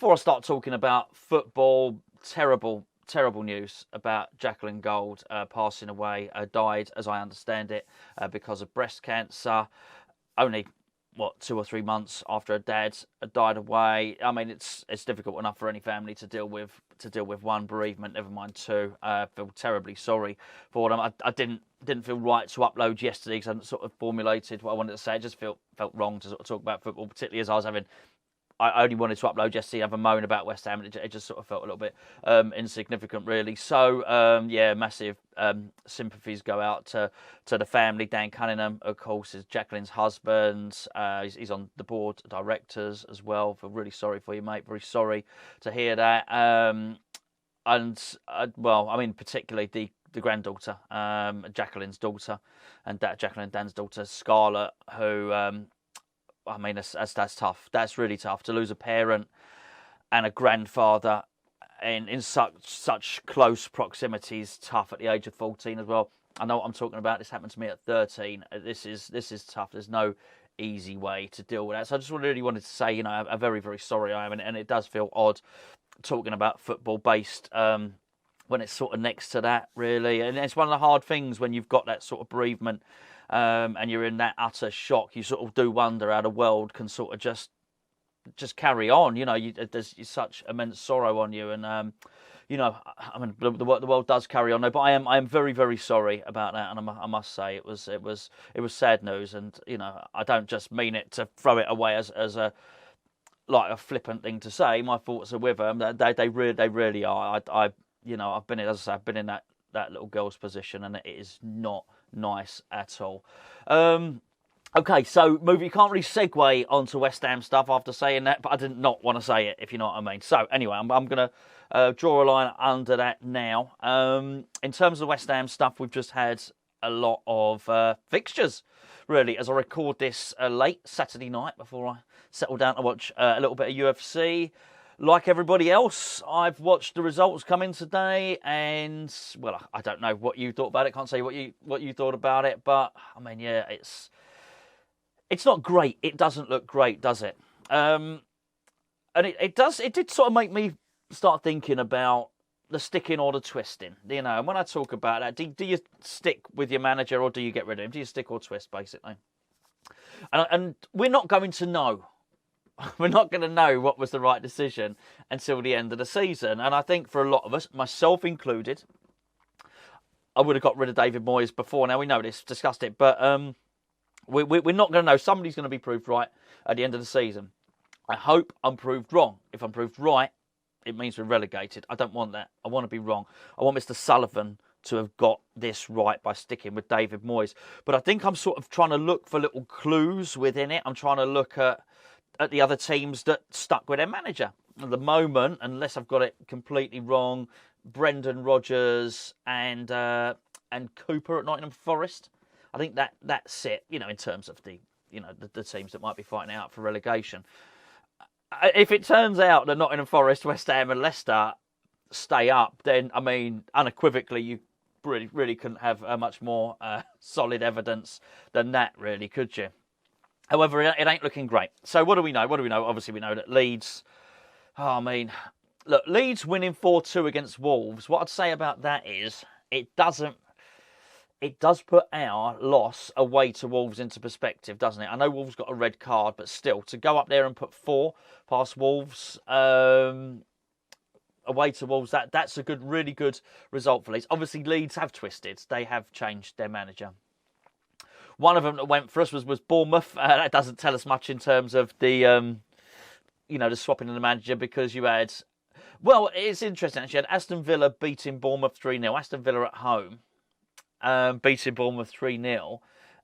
before I start talking about football, terrible news about Jacqueline Gold passing away. Died, as I understand it, because of breast cancer. Only 2 or 3 months after her dad died away. I mean, it's difficult enough for any family to deal with one bereavement, never mind two. I feel terribly sorry for them. I didn't feel right to upload yesterday because I hadn't sort of formulated what I wanted to say. I just felt wrong to sort of talk about football, particularly as I only wanted to upload yesterday, have a moan about West Ham, and it just sort of felt a little bit insignificant, really. So, massive sympathies go out to the family. Dan Cunningham, of course, is Jacqueline's husband. He's on the board of directors as well. Feel really sorry for you, mate. Very sorry to hear that. Particularly the granddaughter, Jacqueline's daughter, and Jacqueline and Dan's daughter, Scarlett, who... that's tough. That's really tough to lose a parent and a grandfather in such close proximity is tough at the age of 14 as well. I know what I'm talking about. This happened to me at 13. This is tough. There's no easy way to deal with that. So I just really wanted to say, I'm very, very sorry I am, and it does feel odd talking about football based when it's sort of next to that, really. And it's one of the hard things when you've got that sort of bereavement. And you're in that utter shock. You sort of do wonder how the world can sort of just carry on. There's such immense sorrow on you, and the world does carry on. No, but I am very, very sorry about that, and I must say it was sad news, and I don't just mean it to throw it away as a like a flippant thing to say. My thoughts are with them. They really are. I've been in, as I say, I've been in that little girl's position, and it is not nice at all. Okay, so you can't really segue onto West Ham stuff after saying that, but I did not want to say it, if you know what I mean. So anyway, I'm going to draw a line under that now. In terms of West Ham stuff, we've just had a lot of fixtures, really, as I record this late Saturday night before I settle down to watch a little bit of UFC. Like everybody else, I've watched the results come in today, and I don't know what you thought about it. Can't say what you thought about it, but I mean, yeah, it's not great. It doesn't look great, does it? And it did sort of make me start thinking about the sticking or the twisting. And when I talk about that, do you stick with your manager or do you get rid of him? Do you stick or twist, basically? And we're not going to know. We're not going to know what was the right decision until the end of the season. And I think for a lot of us, myself included, I would have got rid of David Moyes before. Now, we know this, discussed it, but we're not going to know. Somebody's going to be proved right at the end of the season. I hope I'm proved wrong. If I'm proved right, it means we're relegated. I don't want that. I want to be wrong. I want Mr. Sullivan to have got this right by sticking with David Moyes. But I think I'm sort of trying to look for little clues within it. I'm trying to look at the other teams that stuck with their manager. At the moment, unless I've got it completely wrong, Brendan Rodgers and Cooper at Nottingham Forest. I think that's it, in terms of the teams that might be fighting out for relegation. If it turns out that Nottingham Forest, West Ham and Leicester stay up, then, I mean, unequivocally, you really couldn't have much more solid evidence than that, really, could you? However, it ain't looking great. So what do we know? Obviously, we know that Leeds... Leeds winning 4-2 against Wolves. What I'd say about that is it does put our loss away to Wolves into perspective, doesn't it? I know Wolves got a red card, but still, to go up there and put 4 past Wolves away to Wolves, that's a really good result for Leeds. Obviously, Leeds have twisted. They have changed their manager. One of them that went for us was Bournemouth. That doesn't tell us much in terms of the, the swapping of the manager, because you had... Well, it's interesting, actually. You had Aston Villa beating Bournemouth 3-0. Aston Villa at home beating Bournemouth 3-0.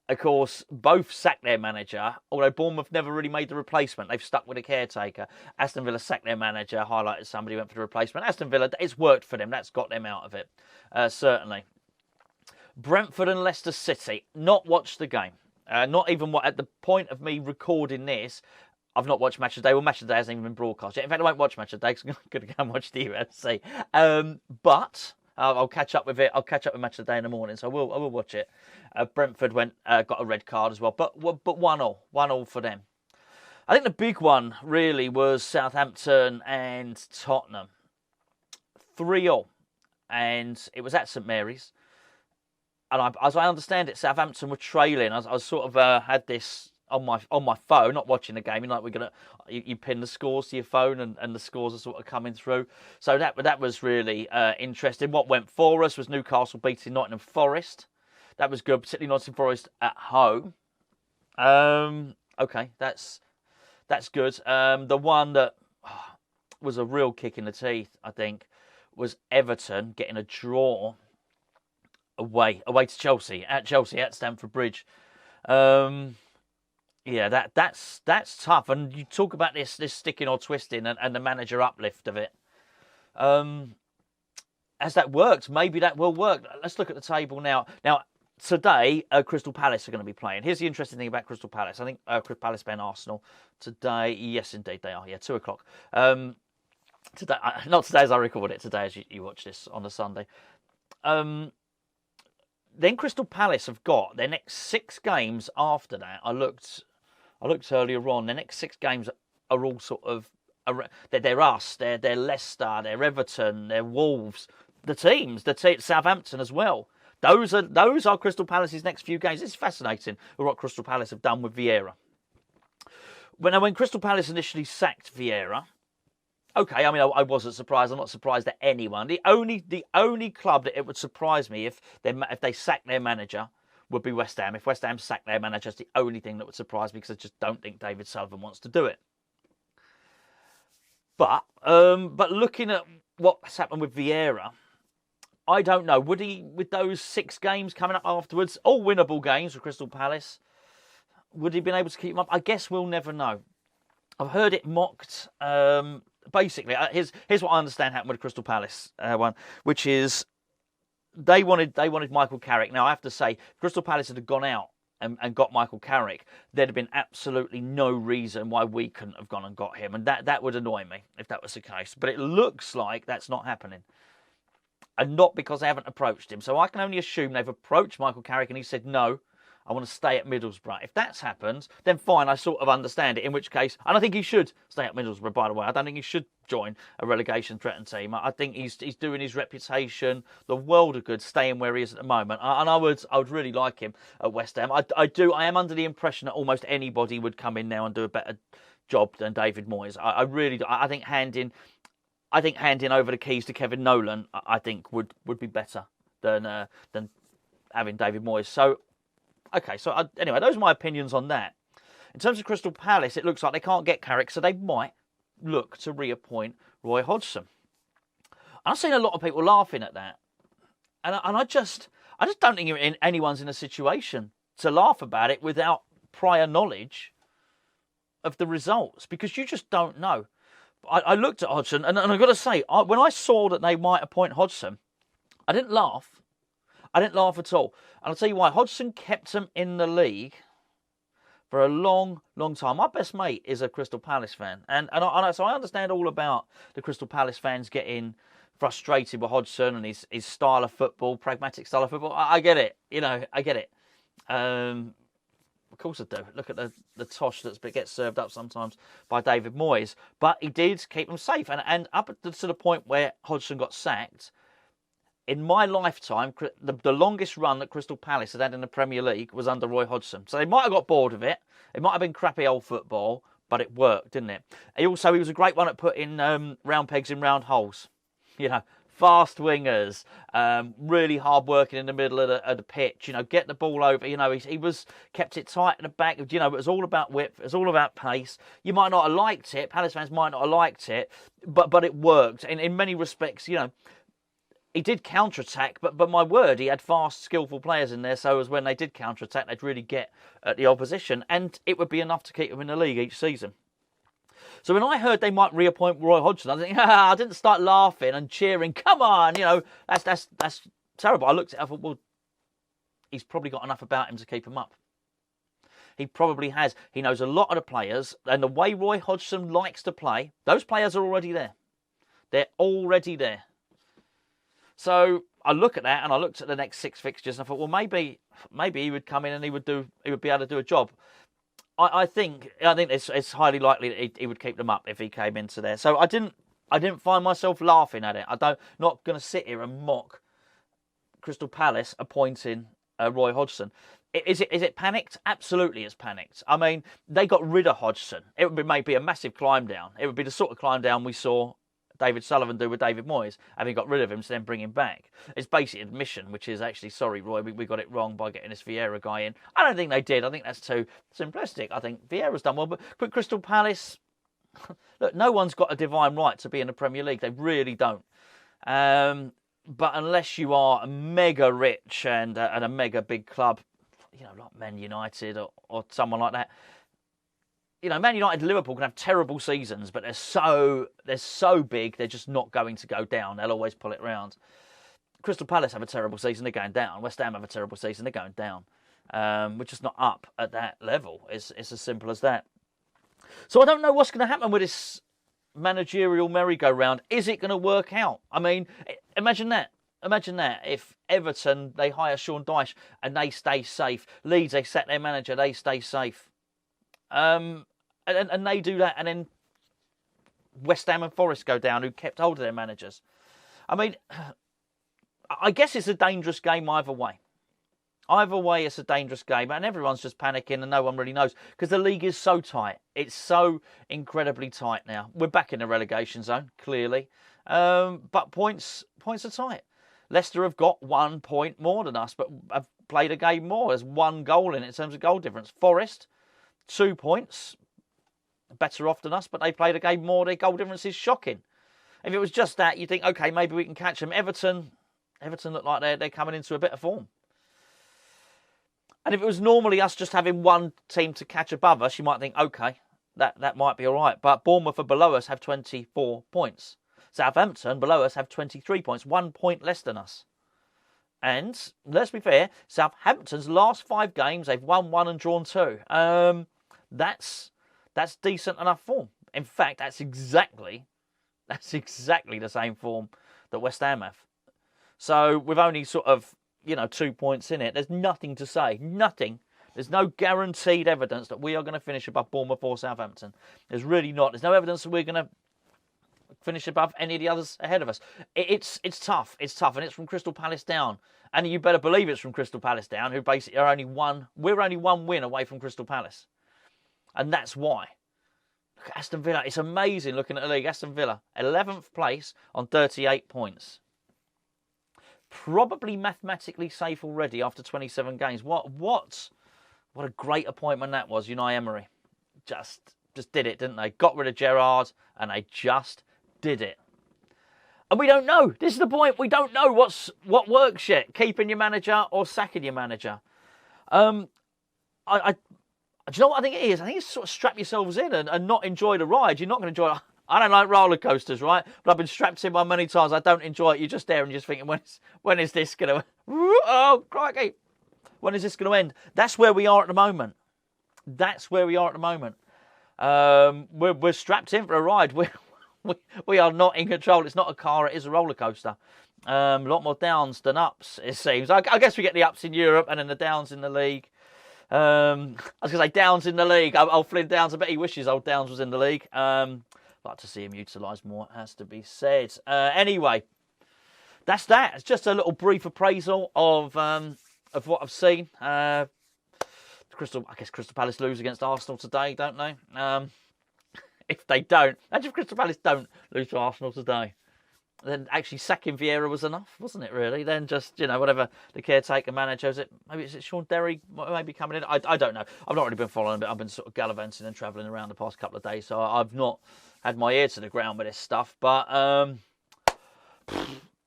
Of course, both sacked their manager, although Bournemouth never really made the replacement. They've stuck with a caretaker. Aston Villa sacked their manager, highlighted somebody, went for the replacement. Aston Villa, it's worked for them. That's got them out of it, certainly. Brentford and Leicester City, not watched the game. Not even at the point of me recording this, I've not watched Match of the Day. Well, Match of the Day hasn't even been broadcast yet. In fact, I won't watch Match of the Day because I'm going to go and watch the UFC. But I'll catch up with it. I'll catch up with Match of the Day in the morning, so I will watch it. Brentford got a red card as well, but 1-1 for them. I think the big one really was Southampton and Tottenham. 3-3. And it was at St Mary's. And as I understand it, Southampton were trailing. I was sort of had this on my phone, not watching the game. You pin the scores to your phone, and the scores are sort of coming through. So that was really interesting. What went for us was Newcastle beating Nottingham Forest. That was good, particularly Nottingham Forest at home. Okay, that's good. The one that was a real kick in the teeth, I think, was Everton getting a draw away to Chelsea at Stamford Bridge. Yeah, that's tough. And you talk about this sticking or twisting and the manager uplift of it. Has that worked? Maybe that will work. Let's look at the table now. Now, today, Crystal Palace are going to be playing. Here's the interesting thing about Crystal Palace. I think Crystal Palace playing Arsenal today. Yes, indeed, they are. Yeah, 2:00. Today, not today as I record it. Today as you watch this on a Sunday. Then Crystal Palace have got their next 6 games after that. I looked earlier on. Their next 6 games are all sort of they're us, they're Leicester, they're Everton, they're Wolves, Southampton as well. Those are Crystal Palace's next few games. It's fascinating what Crystal Palace have done with Vieira. When Crystal Palace initially sacked Vieira, okay, I mean, I wasn't surprised. I'm not surprised at anyone. The only club that it would surprise me if they sacked their manager would be West Ham. If West Ham sacked their manager, it's the only thing that would surprise me, because I just don't think David Sullivan wants to do it. But looking at what's happened with Vieira, I don't know. Would he, with those 6 games coming up afterwards, all winnable games for Crystal Palace, would he have been able to keep them up? I guess we'll never know. I've heard it mocked. Basically, here's what I understand happened with the Crystal Palace one, which is they wanted Michael Carrick. Now, I have to say, Crystal Palace had gone out and got Michael Carrick, there'd have been absolutely no reason why we couldn't have gone and got him. And that would annoy me if that was the case. But it looks like that's not happening. And not because they haven't approached him. So I can only assume they've approached Michael Carrick and he said, no, I want to stay at Middlesbrough. If that's happened, then fine, I sort of understand it. In which case, and I think he should stay at Middlesbrough, by the way. I don't think he should join a relegation threatened team. I think he's doing his reputation the world of good staying where he is at the moment. And I would really like him at West Ham. I am under the impression that almost anybody would come in now and do a better job than David Moyes. I really do. I think handing over the keys to Kevin Nolan, I think would be better than having David Moyes. So, okay, so anyway, those are my opinions on that. In terms of Crystal Palace, it looks like they can't get Carrick, so they might look to reappoint Roy Hodgson. I've seen a lot of people laughing at that, and I just don't think anyone's in a situation to laugh about it without prior knowledge of the results, because you just don't know. I looked at Hodgson, and I've got to say, when I saw that they might appoint Hodgson, I didn't laugh. I didn't laugh at all. And I'll tell you why. Hodgson kept them in the league for a long, long time. My best mate is a Crystal Palace fan. So I understand all about the Crystal Palace fans getting frustrated with Hodgson and his style of football, pragmatic style of football. I get it. I get it. Of course I do. Look at the tosh that gets served up sometimes by David Moyes. But he did keep them safe. And up to the point where Hodgson got sacked, in my lifetime, the longest run that Crystal Palace had in the Premier League was under Roy Hodgson. So they might have got bored of it. It might have been crappy old football, but it worked, didn't it? He was a great one at putting round pegs in round holes. Fast wingers, really hard working in the middle of the pitch. Get the ball over. He kept it tight at the back. It was all about width. It was all about pace. You might not have liked it. Palace fans might not have liked it, but it worked. And in many respects, he did counter-attack, but my word, he had fast, skillful players in there, so as when they did counter-attack, they'd really get at the opposition, and it would be enough to keep them in the league each season. So when I heard they might reappoint Roy Hodgson, I didn't start laughing and cheering, come on, that's terrible. I looked at it, I thought, well, he's probably got enough about him to keep him up. He probably has. He knows a lot of the players, and the way Roy Hodgson likes to play, those players are already there. They're already there. So I look at that, and I looked at the next 6 fixtures, and I thought, well, maybe he would come in and he would be able to do a job. I think it's highly likely that he would keep them up if he came into there. So I didn't find myself laughing at it. Not going to sit here and mock Crystal Palace appointing Roy Hodgson. Is it panicked? Absolutely, it's panicked. I mean, they got rid of Hodgson. It would be maybe a massive climb down. It would be the sort of climb down we saw David Sullivan do with David Moyes, having got rid of him to then bring him back. It's basically admission, which is actually, sorry, Roy, we got it wrong by getting this Vieira guy in. I don't think they did. I think that's too simplistic. I think Vieira's done well, but Crystal Palace, look, no one's got a divine right to be in the Premier League. They really don't. But unless you are mega rich and a mega big club, like Man United or someone like that. Man United and Liverpool can have terrible seasons, but they're so big, they're just not going to go down. They'll always pull it round. Crystal Palace have a terrible season, they're going down. West Ham have a terrible season, they're going down. We're just not up at that level. It's as simple as that. So I don't know what's going to happen with this managerial merry-go-round. Is it going to work out? I mean, imagine that. Imagine that if Everton, they hire Sean Dyche and they stay safe. Leeds, they set their manager, they stay safe. And they do that, and then West Ham and Forest go down, who kept hold of their managers. I mean, I guess it's a dangerous game either way. Either way, it's a dangerous game, and everyone's just panicking, and no one really knows because the league is so tight. It's so incredibly tight now. We're back in the relegation zone, clearly, but points are tight. Leicester have got 1 point more than us, but have played a game more. There's 1 goal in terms of goal difference. Forest, 2 points, better off than us, but they played a game more. Their goal difference is shocking. If it was just that, you think, okay, maybe we can catch them. Everton look like they're coming into a bit of form. And if it was normally us just having one team to catch above us, you might think, okay, that might be all right. But Bournemouth are below us have 24 points. Southampton below us have 23 points, 1 point less than us. And let's be fair, Southampton's last 5 games, they've won 1 and drawn 2. That's decent enough form. In fact, that's exactly the same form that West Ham have. So with only sort of 2 points in it, there's nothing to say. Nothing. There's no guaranteed evidence that we are going to finish above Bournemouth or Southampton. There's really not. There's no evidence that we're going to finish above any of the others ahead of us. It's tough. It's tough, and it's from Crystal Palace down. And you better believe it's from Crystal Palace down, who basically are we're only 1 win away from Crystal Palace. And that's why. Look at Aston Villa. It's amazing looking at the league. Aston Villa, 11th place on 38 points. Probably mathematically safe already after 27 games. What a great appointment that was, Unai Emery. Just did it, didn't they? Got rid of Gerrard, and they just did it. And we don't know. This is the point. We don't know what works yet. Keeping your manager or sacking your manager. Do you know what I think it is? I think it's sort of strap yourselves in and not enjoy the ride. You're not going to enjoy it. I don't like roller coasters, right? But I've been strapped in one many times. I don't enjoy it. You're just there and you're just thinking, when is this going to... Oh, crikey. When is this going to end? That's where we are at the moment. We're strapped in for a ride. We are not in control. It's not a car. It is a roller coaster. A lot more downs than ups, it seems. I guess we get the ups in Europe and then the downs in the league. I was going to say Downs in the league. Old Flynn Downs, I bet he wishes old Downs was in the league. Like to see him utilised more, has to be said. Anyway, that's that. It's just a little brief appraisal of what I've seen. I guess Crystal Palace lose against Arsenal today, don't they? If they don't, imagine if Crystal Palace don't lose to Arsenal today. Then actually sacking Vieira was enough, wasn't it, really? Then just, whatever the caretaker manager, is it Sean Derry maybe coming in? I don't know. I've not really been following it. I've been sort of gallivanting and travelling around the past couple of days, so I've not had my ear to the ground with this stuff. But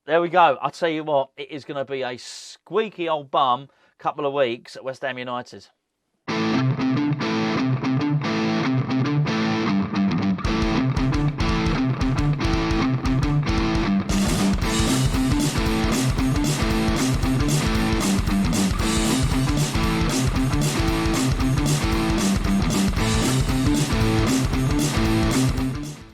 there we go. I'll tell you what, it is going to be a squeaky old bum couple of weeks at West Ham United.